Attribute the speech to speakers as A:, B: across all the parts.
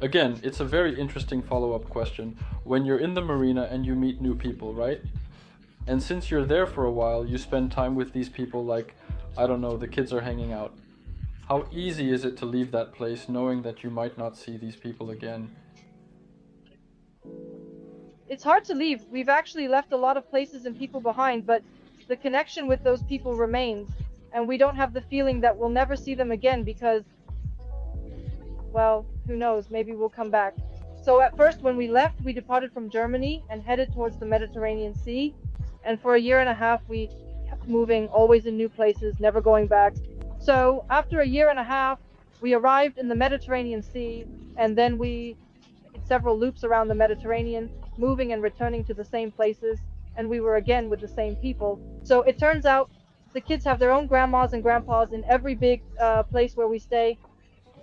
A: Again, it's a very interesting follow-up question. When you're in the marina and you meet new people, right? And since you're there for a while, you spend time with these people like, I don't know, the kids are hanging out. How easy is it to leave that place knowing that you might not see these people again?
B: It's hard to leave. We've actually left a lot of places and people behind, but the connection with those people remains. And we don't have the feeling that we'll never see them again because, well, who knows, maybe we'll come back. So at first, when we left, we departed from Germany and headed towards the Mediterranean Sea. And for a year and a half, we kept moving, always in new places, never going back. So after a year and a half, we arrived in the Mediterranean Sea, and then we made several loops around the Mediterranean, moving and returning to the same places, and we were again with the same people. So it turns out the kids have their own grandmas and grandpas in every big place where we stay,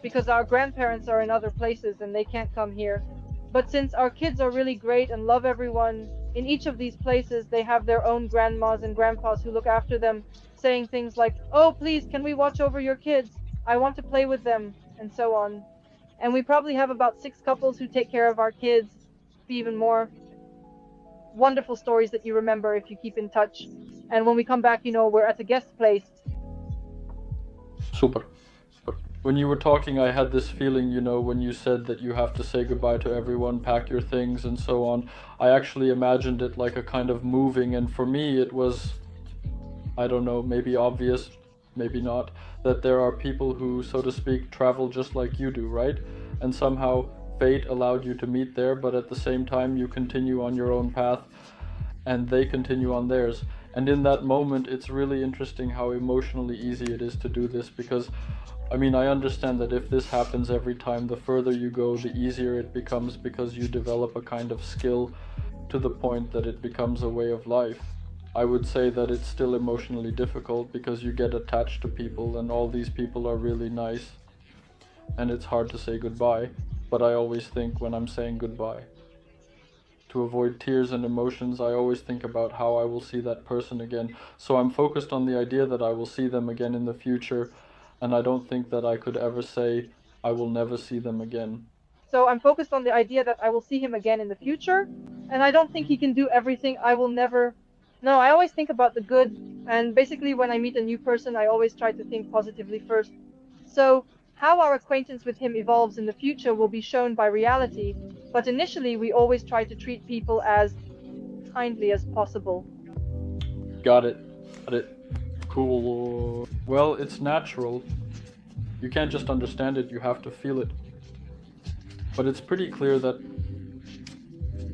B: because our grandparents are in other places and they can't come here. But since our kids are really great and love everyone in each of these places, they have their own grandmas and grandpas who look after them, saying things like, "Oh, please, can we watch over your kids? I want to play with them," and so on. And we probably have about 6 couples who take care of our kids, even more. Wonderful stories that you remember if you keep in touch. And when we come back, we're at a guest place.
A: Super. Super. When you were talking, I had this feeling, when you said that you have to say goodbye to everyone, pack your things, and so on. I actually imagined it like a kind of moving, and for me, it was, I don't know, maybe obvious, maybe not, that there are people who, so to speak, travel just like you do, right? And somehow fate allowed you to meet there, but at the same time, you continue on your own path and they continue on theirs. And in that moment, it's really interesting how emotionally easy it is to do this because, I mean, I understand that if this happens every time, the further you go, the easier it becomes because you develop a kind of skill to the point that it becomes a way of life. I would say that it's still emotionally difficult because you get attached to people and all these people are really nice and it's hard to say goodbye. But I always think when I'm saying goodbye, to avoid tears and emotions, I always think about how I will see that person again. So I'm focused on the idea that I will see them again in the future, and I don't think that I could ever say I will never see them again.
B: So I'm focused on the idea that I will see him again in the future, and I don't think he can do everything. I will never. No, I always think about the good, and basically when I meet a new person, I always try to think positively first. So how our acquaintance with him evolves in the future will be shown by reality, but initially we always try to treat people as kindly as possible.
A: Got it. Got it. Cool. Well, it's natural. You can't just understand it, you have to feel it. But it's pretty clear that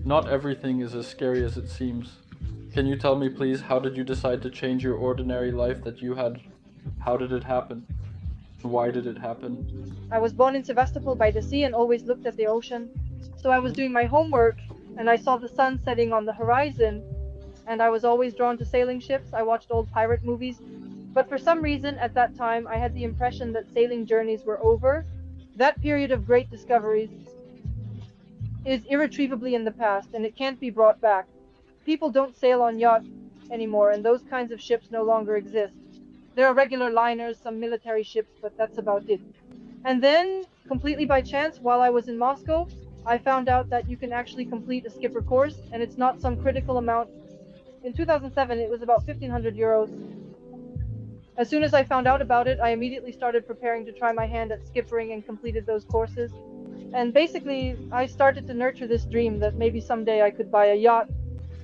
A: not everything is as scary as it seems. Can you tell me, please, how did you decide to change your ordinary life that you had? How did it happen? Why did it happen?
B: I was born in Sevastopol by the sea and always looked at the ocean. So I was doing my homework and I saw the sun setting on the horizon, and I was always drawn to sailing ships. I watched old pirate movies. But for some reason at that time I had the impression that sailing journeys were over. That period of great discoveries is irretrievably in the past and it can't be brought back. People don't sail on yachts anymore and those kinds of ships no longer exist. There are regular liners, some military ships, but that's about it. And then, completely by chance, while I was in Moscow, I found out that you can actually complete a skipper course, and it's not some critical amount. In 2007, it was about 1,500 euros. As soon as I found out about it, I immediately started preparing to try my hand at skippering and completed those courses. And basically, I started to nurture this dream that maybe someday I could buy a yacht.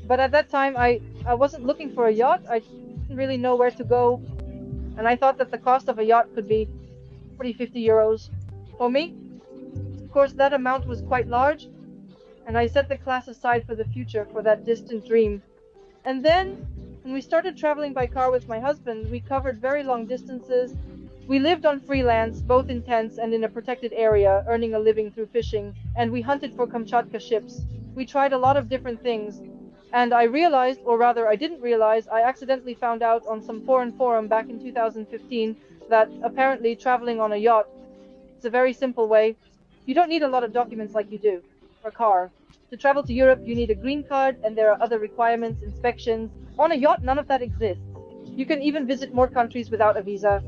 B: But at that time, I wasn't looking for a yacht. I didn't really know where to go. And I thought that the cost of a yacht could be 40, 50 euros. For me, of course, that amount was quite large, and I set the class aside for the future, for that distant dream. And then, when we started traveling by car with my husband, we covered very long distances. We lived on freelance, both in tents and in a protected area, earning a living through fishing, and we hunted for Kamchatka ships. We tried a lot of different things. And I realized, or rather I didn't realize, I accidentally found out on some foreign forum back in 2015 that apparently traveling on a yacht is a very simple way. You don't need a lot of documents like you do for a car. To travel to Europe, you need a green card, and there are other requirements, inspections. On a yacht, none of that exists. You can even visit more countries without a visa.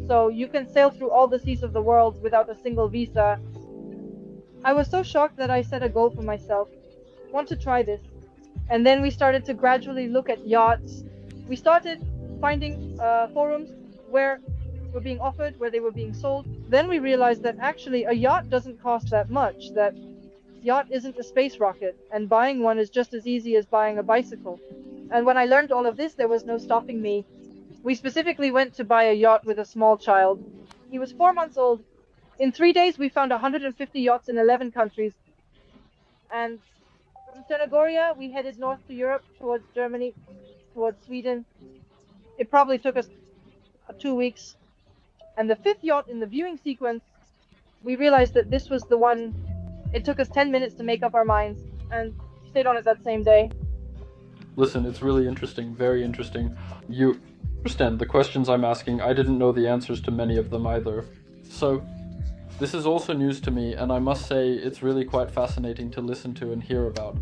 B: So you can sail through all the seas of the world without a single visa. I was so shocked that I set a goal for myself. Want to try this. And then we started to gradually look at yachts. We started finding forums where were being offered, where they were being sold. Then we realized that actually a yacht doesn't cost that much, that yacht isn't a space rocket, and buying one is just as easy as buying a bicycle. And when I learned all of this, there was no stopping me. We specifically went to buy a yacht with a small child. He was 4 months old. In 3 days, we found 150 yachts in 11 countries. And from Черногория, we headed north to Europe, towards Germany, towards Sweden. It probably took us 2 weeks. And the fifth yacht in the viewing sequence, we realized that this was the one. It took us 10 minutes to make up our minds, and stayed on it that same day.
A: Listen, it's really interesting, very interesting. You understand the questions I'm asking, I didn't know the answers to many of them either. So, this is also news to me, and I must say it's really quite fascinating to listen to and hear about.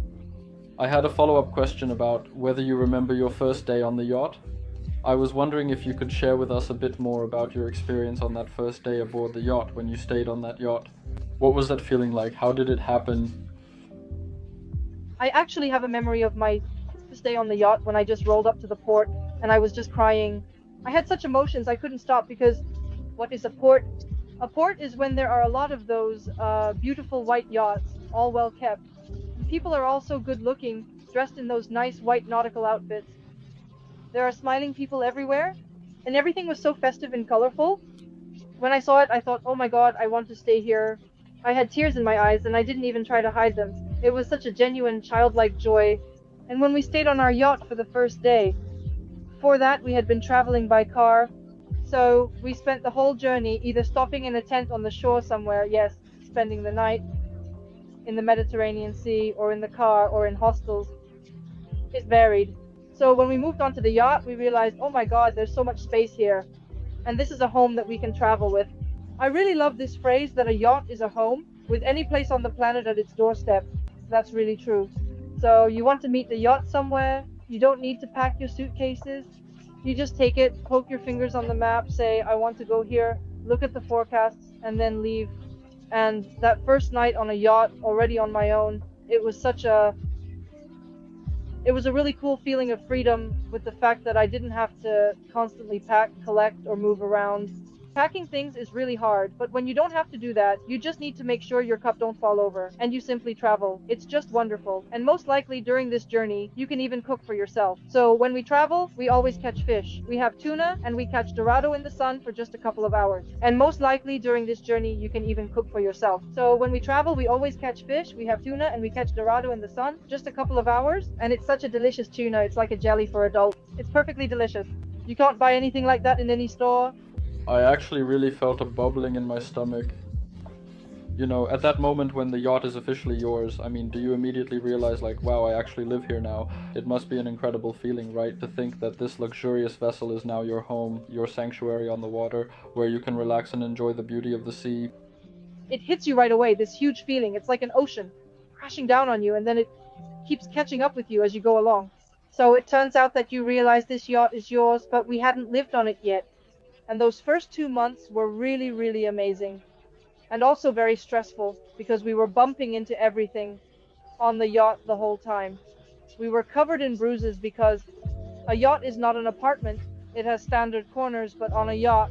A: I had a follow-up question about whether you remember your first day on the yacht. I was wondering if you could share with us a bit more about your experience on that first day aboard the yacht when you stayed on that yacht. What was that feeling like? How did it happen?
B: I actually have a memory of my first day on the yacht when I just rolled up to the port and I was just crying. I had such emotions I couldn't stop because what is a port? A port is when there are a lot of those beautiful white yachts, all well kept. People are all so good looking, dressed in those nice white nautical outfits. There are smiling people everywhere, and everything was so festive and colorful. When I saw it, I thought, oh my god, I want to stay here. I had tears in my eyes, and I didn't even try to hide them. It was such a genuine, childlike joy. And when we stayed on our yacht for the first day, before that we had been traveling by car, so we spent the whole journey either stopping in a tent on the shore somewhere, yes, spending the night in the Mediterranean Sea, or in the car, or in hostels. It varied. So when we moved onto the yacht, we realized, oh my god, there's so much space here. And this is a home that we can travel with. I really love this phrase that a yacht is a home, with any place on the planet at its doorstep. That's really true. So you want to meet the yacht somewhere, you don't need to pack your suitcases. You just take it, poke your fingers on the map, say, I want to go here, look at the forecasts, and then leave. And that first night on a yacht, already on my own, it was a really cool feeling of freedom, with the fact that I didn't have to constantly pack, collect, or move around. Packing things is really hard, but when you don't have to do that, you just need to make sure your cup don't fall over, and you simply travel. It's just wonderful. And most likely during this journey, you can even cook for yourself. So when we travel, we always catch fish. We have tuna, and we catch dorado in the sun for just a couple of hours. And most likely during this journey, you can even cook for yourself. So when we travel, we always catch fish, we have tuna, and we catch dorado in the sun, just a couple of hours. And it's such a delicious tuna, it's like a jelly for adults. It's perfectly delicious. You can't buy anything like that in any store.
A: I actually really felt a bubbling in my stomach. You know, at that moment when the yacht is officially yours, I mean, do you immediately realize, like, wow, I actually live here now? It must be an incredible feeling, right? To think that this luxurious vessel is now your home, your sanctuary on the water, where you can relax and enjoy the beauty of the sea.
B: It hits you right away, this huge feeling. It's like an ocean crashing down on you, and then it keeps catching up with you as you go along. So it turns out that you realize this yacht is yours, but we hadn't lived on it yet. And those first 2 months were really, really amazing. And also very stressful, because we were bumping into everything on the yacht the whole time. We were covered in bruises because a yacht is not an apartment. It has standard corners, but on a yacht,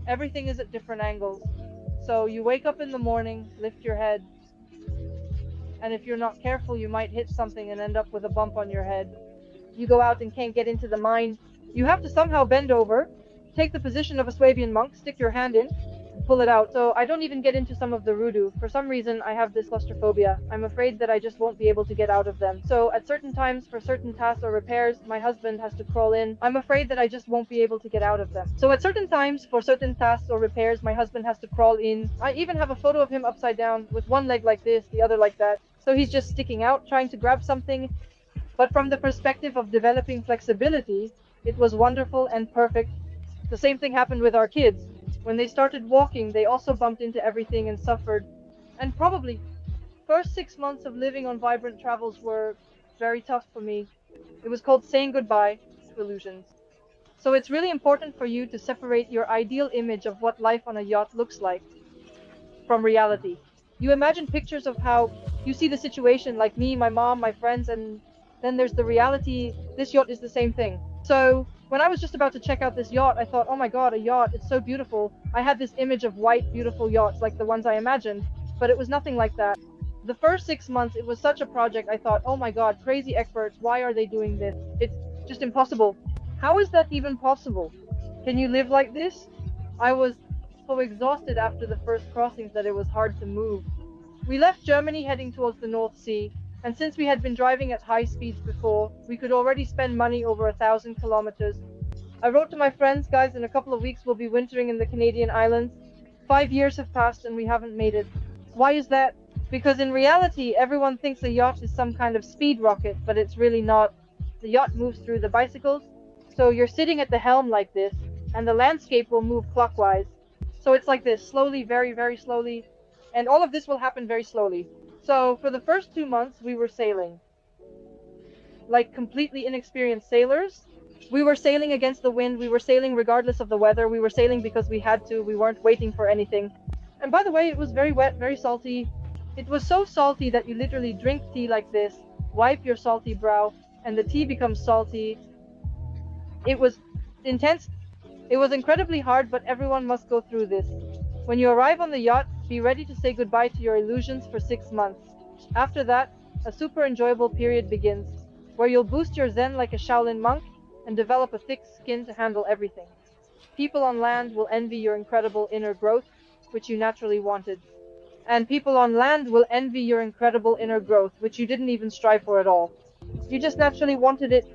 B: everything is at different angles. So you wake up in the morning, lift your head, and if you're not careful, you might hit something and end up with a bump on your head. You go out and can't get into the mine. You have to somehow bend over, take the position of a Swabian monk, stick your hand in, and pull it out. So I don't even get into some of the rudu. For some reason, I have this claustrophobia. I'm afraid that I just won't be able to get out of them. So at certain times, for certain tasks or repairs, my husband has to crawl in. I'm afraid that I just won't be able to get out of them. So at certain times, for certain tasks or repairs, my husband has to crawl in. I even have a photo of him upside down, with one leg like this, the other like that. So he's just sticking out, trying to grab something. But from the perspective of developing flexibility, it was wonderful and perfect. The same thing happened with our kids. When they started walking, they also bumped into everything and suffered. And probably, first 6 months of living on Vibrant Travels were very tough for me. It was called saying goodbye to illusions. So it's really important for you to separate your ideal image of what life on a yacht looks like from reality. You imagine pictures of how you see the situation, like me, my mom, my friends, and then there's the reality. This yacht is the same thing. So when I was just about to check out this yacht, I thought, oh my god, a yacht, it's so beautiful. I had this image of white, beautiful yachts like the ones I imagined, but it was nothing like that. The first 6 months, it was such a project. I thought, oh my god, crazy experts, why are they doing this? It's just impossible. How is that even possible? Can you live like this? I was so exhausted after the first crossings that it was hard to move. We left Germany heading towards the North Sea, and since we had been driving at high speeds before, we could already spend money over 1,000 kilometers. I wrote to my friends, guys, in a couple of weeks we'll be wintering in the Canadian islands. 5 years have passed and we haven't made it. Why is that? Because in reality, everyone thinks a yacht is some kind of speed rocket, but it's really not. The yacht moves through the bicycles, so you're sitting at the helm like this, and the landscape will move clockwise. So it's like this, slowly, very, very slowly, and all of this will happen very slowly. So for the first 2 months, we were sailing. Like completely inexperienced sailors. We were sailing against the wind, we were sailing regardless of the weather, we were sailing because we had to, we weren't waiting for anything. And by the way, it was very wet, very salty. It was so salty that you literally drink tea like this, wipe your salty brow, and the tea becomes salty. It was intense. It was incredibly hard, but everyone must go through this. When you arrive on the yacht, be ready to say goodbye to your illusions for 6 months. After that, a super enjoyable period begins, where you'll boost your zen like a Shaolin monk and develop a thick skin to handle everything. People on land will envy your incredible inner growth, which you naturally wanted. And people on land will envy your incredible inner growth, which you didn't even strive for at all. You just naturally wanted it.